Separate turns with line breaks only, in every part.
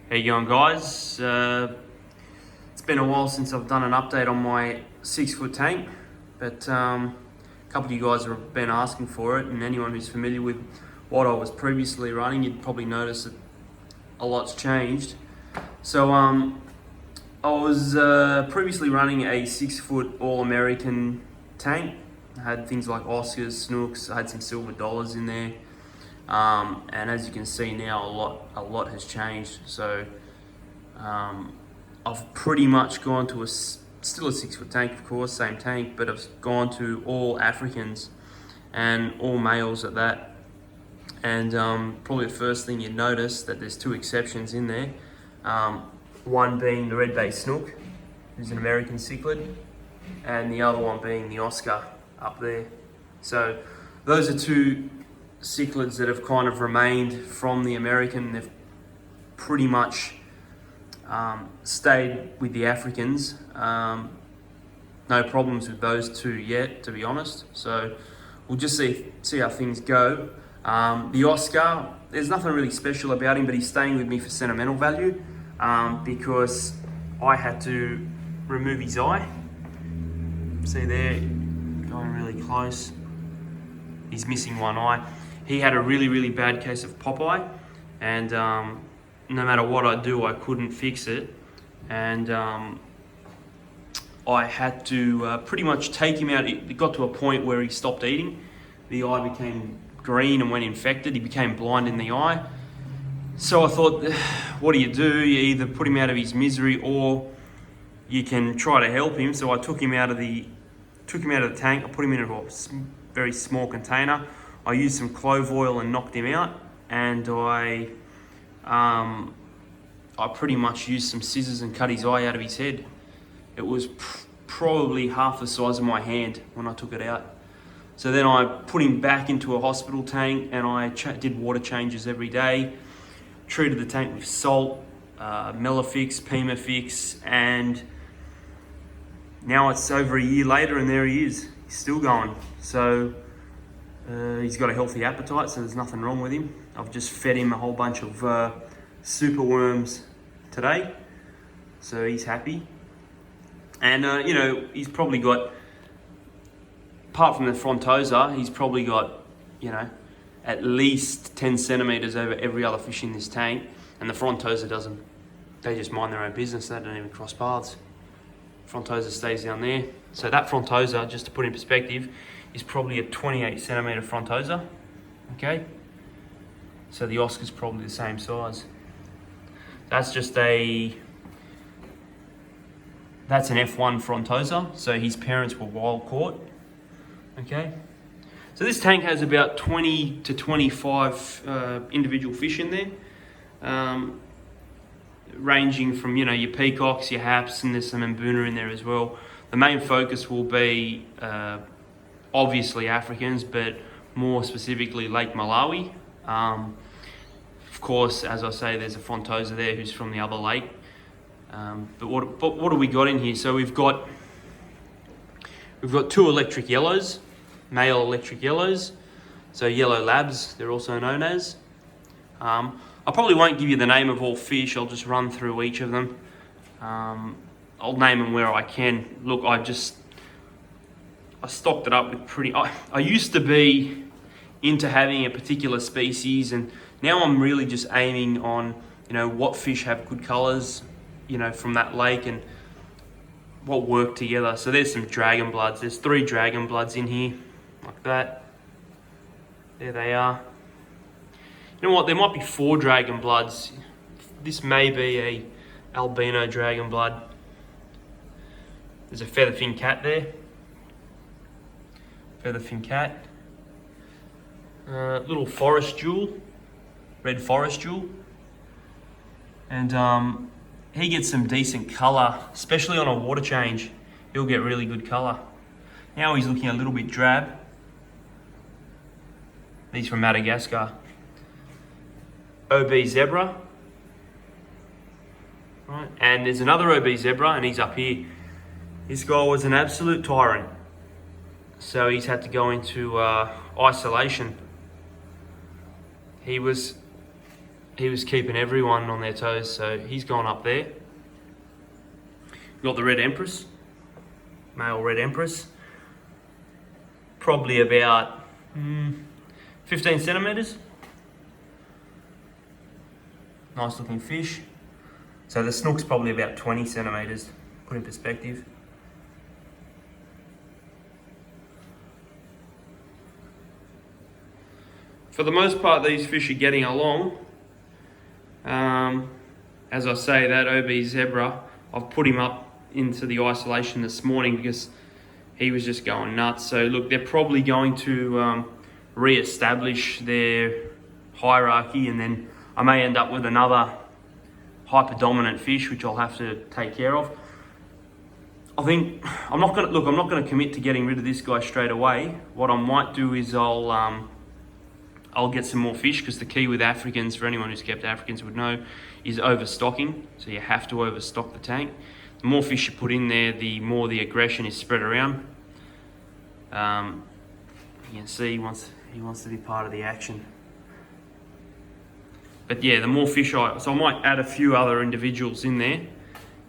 How you going, guys? It's been a while since I've done an update on my 6-foot tank, but a couple of you guys have been asking for it, and anyone who's familiar with what I was previously running, you'd probably notice that a lot's changed. So I was previously running a 6-foot All-American tank. I had things like Oscars, Snooks, I had some silver dollars in there. And as you can see now, a lot has changed. So I've pretty much gone to still a 6-foot tank, of course, same tank, but I've gone to all Africans and all males at that. And probably the first thing you notice that there's 2 exceptions in there. One being the red-based snook, who's an American cichlid, and the other one being the Oscar up there. So those are 2 cichlids that have kind of remained from the American. They've pretty much stayed with the Africans. No problems with those 2 yet, to be honest. So we'll just see how things go. The Oscar, there's nothing really special about him, but he's staying with me for sentimental value because I had to remove his eye. See there, going really close. He's missing one eye. He had a really bad case of pop eye, and no matter what I do, I couldn't fix it. And I had to pretty much take him out. It got to a point where he stopped eating. The eye became green and when infected, he became blind in the eye. So I thought, what do? You either put him out of his misery or you can try to help him. So I took him out of the tank. I put him in a very small container. I used some clove oil and knocked him out, and I pretty much used some scissors and cut his eye out of his head. It was probably half the size of my hand when I took it out. So then I put him back into a hospital tank, and I did water changes every day, treated the tank with salt, Melafix, Pimafix, and now it's over a year later and there he is. He's still going. So he's got a healthy appetite, so there's nothing wrong with him. I've just fed him a whole bunch of super worms today, so he's happy. And he's probably got, apart from the frontosa, he's probably got, at least 10 centimeters over every other fish in this tank. And the frontosa doesn't. They just mind their own business. They don't even cross paths. Frontosa stays down there. So that frontosa, just to put in perspective, is probably a 28 centimeter frontosa. Okay. So the Oscar's probably the same size. That's an F1 frontosa. So his parents were wild caught. Okay. So this tank has about 20 to 25 individual fish in there, ranging from your Peacocks, your Haps, and there's some Mbuna in there as well. The main focus will be obviously Africans, but more specifically Lake Malawi. Of course, as I say, there's a frontosa there who's from the other lake. But what do we got in here? So we've got 2 electric yellows. Male electric yellows, so yellow labs, they're also known as. I probably won't give you the name of all fish, I'll just run through each of them. I'll name them where I can. Look, I stocked it up with I used to be into having a particular species, and now I'm really just aiming on, what fish have good colours, from that lake, and what work together. So there's some dragon bloods. There's 3 dragon bloods in here, like that. There they are. You know what? There might be 4 dragon bloods. This may be a albino dragon blood. There's a featherfin cat there. Featherfin cat. Little forest jewel, red forest jewel, and he gets some decent colour, especially on a water change. He'll get really good colour. Now he's looking a little bit drab. These from Madagascar. OB zebra. Right, and there's another OB zebra, and he's up here. This guy was an absolute tyrant. So he's had to go into isolation. He was he was keeping everyone on their toes, so he's gone up there. Got the red empress, male red empress, probably about 15 centimeters. Nice looking fish. So the snook's probably about 20 centimeters, put in perspective. For the most part, these fish are getting along. As I say, that OB zebra, I've put him up into the isolation this morning because he was just going nuts. So look, they're probably going to re-establish their hierarchy, and then I may end up with another hyper-dominant fish, which I'll have to take care of. I think I'm not going to commit to getting rid of this guy straight away. What I might do is I'll get some more fish, because the key with Africans, for anyone who's kept Africans would know, is overstocking. So you have to overstock the tank. The more fish you put in there, the more the aggression is spread around. You can see he wants to be part of the action. But yeah, the more fish so I might add a few other individuals in there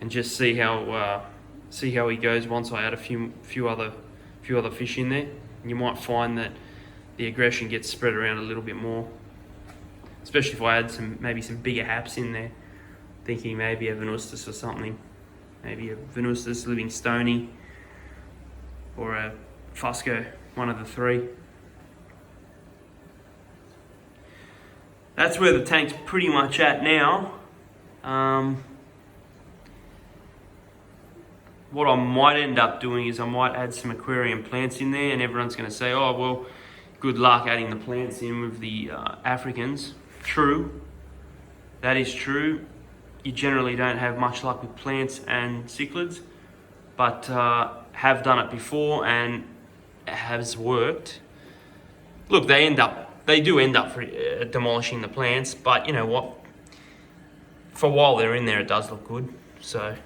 and just see how he goes once I add a few other fish in there. And you might find that the aggression gets spread around a little bit more, especially if I add maybe some bigger haps in there, thinking maybe a Venustus or something, maybe a Venustus Livingstoni or a Fusco, one of the three. That's where the tank's pretty much at now. What I might end up doing is I might add some aquarium plants in there, and everyone's going to say, oh, well, good luck adding the plants in with the Africans. True, that is true. You generally don't have much luck with plants and cichlids, but have done it before and it has worked. Look, they do end up demolishing the plants, but you know what? For a while they're in there, it does look good. So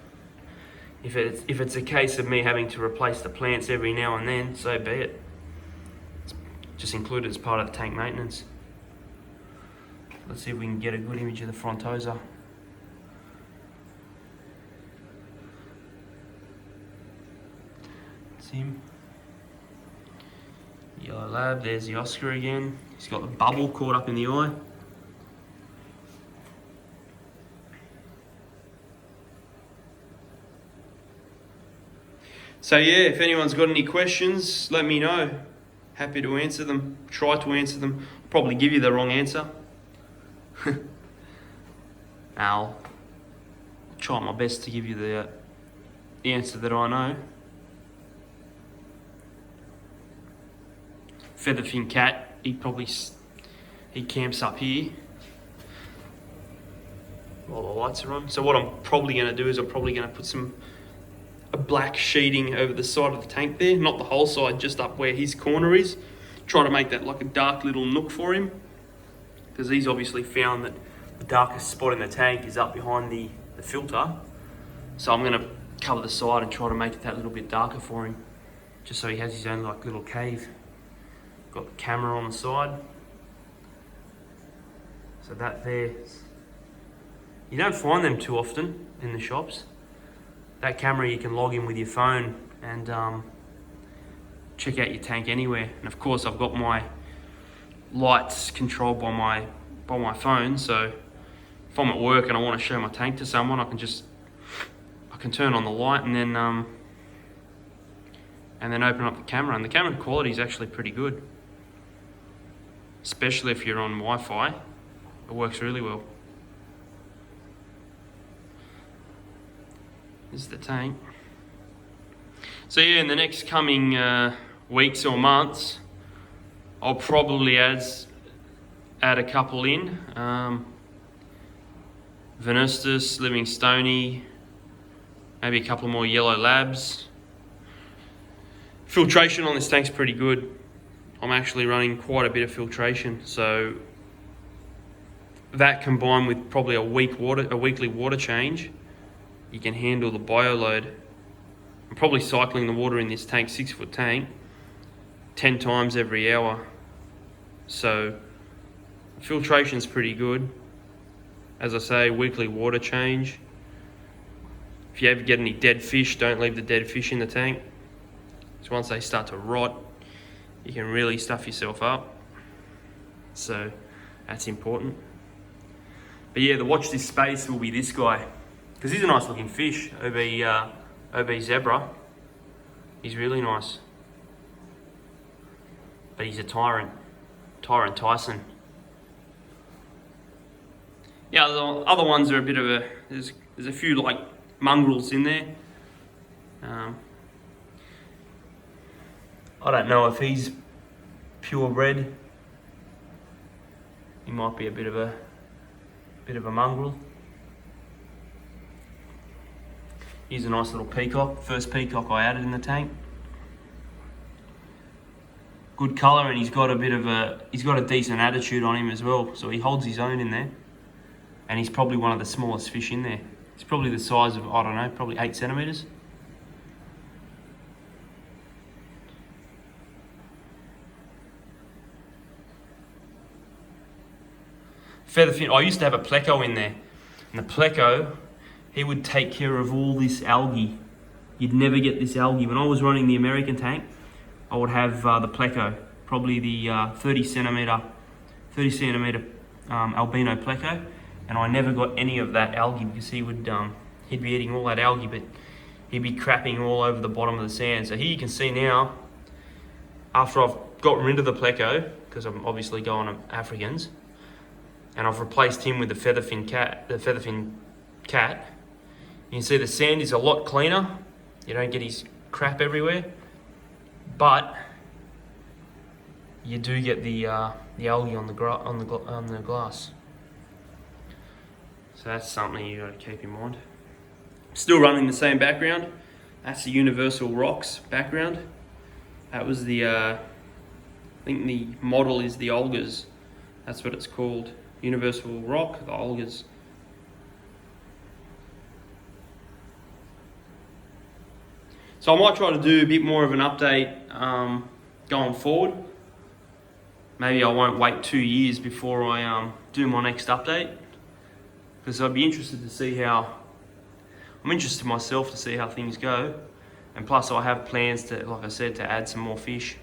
if it's a case of me having to replace the plants every now and then, so be it. Just include it as part of the tank maintenance. Let's see if we can get a good image of the frontosa. That's him. Yellow lab, there's the Oscar again. He's got the bubble caught up in the eye. So yeah, if anyone's got any questions, let me know. Happy to answer them, try to answer them. I'll probably give you the wrong answer. I'll try my best to give you the answer that I know. Featherfin cat, he camps up here while the lights are on. So what I'm probably going to do is I'm probably going to put a black sheeting over the side of the tank there, not the whole side, just up where his corner is. Try to make that like a dark little nook for him, because he's obviously found that the darkest spot in the tank is up behind the filter. So I'm going to cover the side and try to make it that little bit darker for him, just so he has his own like little cave. Got the camera on the side. So that there, you don't find them too often in the shops. That camera you can log in with your phone and check out your tank anywhere. And of course I've got my lights controlled by my phone, so if I'm at work and I want to show my tank to someone, I can turn on the light and then open up the camera. And the camera quality is actually pretty good, especially if you're on Wi-Fi. It works really well. This is the tank. So yeah, in the next coming weeks or months, I'll probably add a couple in. Venustus, Livingstoni, maybe a couple more yellow labs. Filtration on this tank's pretty good. I'm actually running quite a bit of filtration, so that combined with probably a weekly water change, you can handle the bio load. I'm probably cycling the water in this tank, 6-foot tank, 10 times every hour. So filtration's pretty good. As I say, weekly water change. If you ever get any dead fish, don't leave the dead fish in the tank. So once they start to rot, you can really stuff yourself up. So that's important. But yeah, the watch this space will be this guy, because he's a nice looking fish, OB zebra. He's really nice. But he's a tyrant. Tyrant Tyson. Yeah, the other ones are a bit of a, there's a few like mongrels in there. I don't know if he's purebred. He might be a bit of a mongrel. Here's a nice little peacock. First peacock I added in the tank. Good colour, and he's got a decent attitude on him as well. So he holds his own in there. And he's probably one of the smallest fish in there. He's probably the size of, I don't know, probably 8 centimetres. Featherfin, I used to have a pleco in there. And the pleco, he would take care of all this algae. You'd never get this algae. When I was running the American tank, I would have the pleco, probably the 30 centimetre albino pleco. And I never got any of that algae because he'd be eating all that algae, but he'd be crapping all over the bottom of the sand. So here you can see now, after I've got rid of the pleco, because I'm obviously going to Africans, and I've replaced him with the featherfin cat, you can see the sand is a lot cleaner. You don't get his crap everywhere, but you do get the algae on the glass. So that's something you got to keep in mind. Still running the same background. That's the Universal Rocks background. That was the, I think the model is the Olgas. That's what it's called. Universal Rock, the Olgas. So I might try to do a bit more of an update going forward. Maybe I won't wait 2 years before I do my next update. Because I'd be interested to see I'm interested myself to see how things go. And plus I have plans to, like I said, to add some more fish.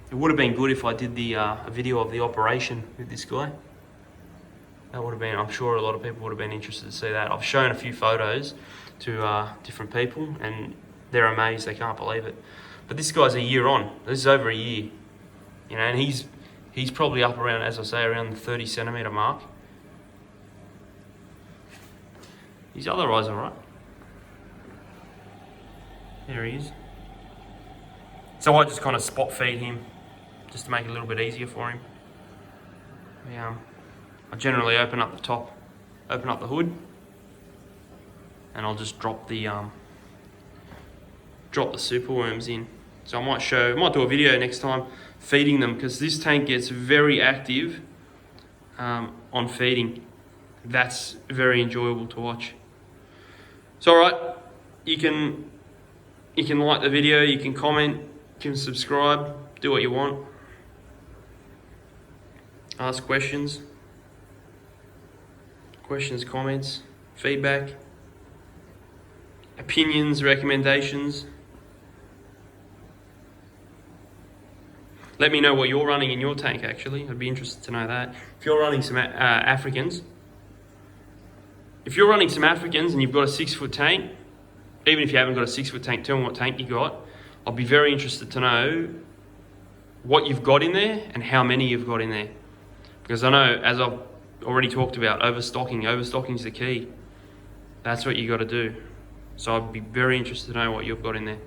It would have been good if I did a video of the operation with this guy. That would have been, I'm sure a lot of people would have been interested to see that. I've shown a few photos to different people and they're amazed, they can't believe it. But this guy's a year on, this is over a year. You know, and he's probably up around, as I say, around the 30 centimetre mark. His other eyes are right. There he is. So I just kind of spot feed him, just to make it a little bit easier for him. I generally open up the top, open up the hood, and I'll just drop the superworms in. So I might do a video next time feeding them, because this tank gets very active on feeding. That's very enjoyable to watch. So alright, you can like the video, you can comment, you can subscribe, do what you want. Ask questions, comments, feedback, opinions, recommendations. Let me know what you're running in your tank actually, I'd be interested to know that. If you're running some Africans, and you've got a 6 foot tank, even if you haven't got a 6 foot tank, tell me what tank you got. I'll be very interested to know what you've got in there and how many you've got in there. Because I know, as I've already talked about, overstocking is the key. That's what you got to do. So I'd be very interested to know what you've got in there.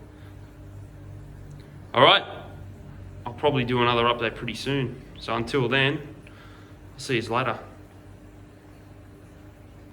All right, I'll probably do another update pretty soon. So until then, I'll see you later.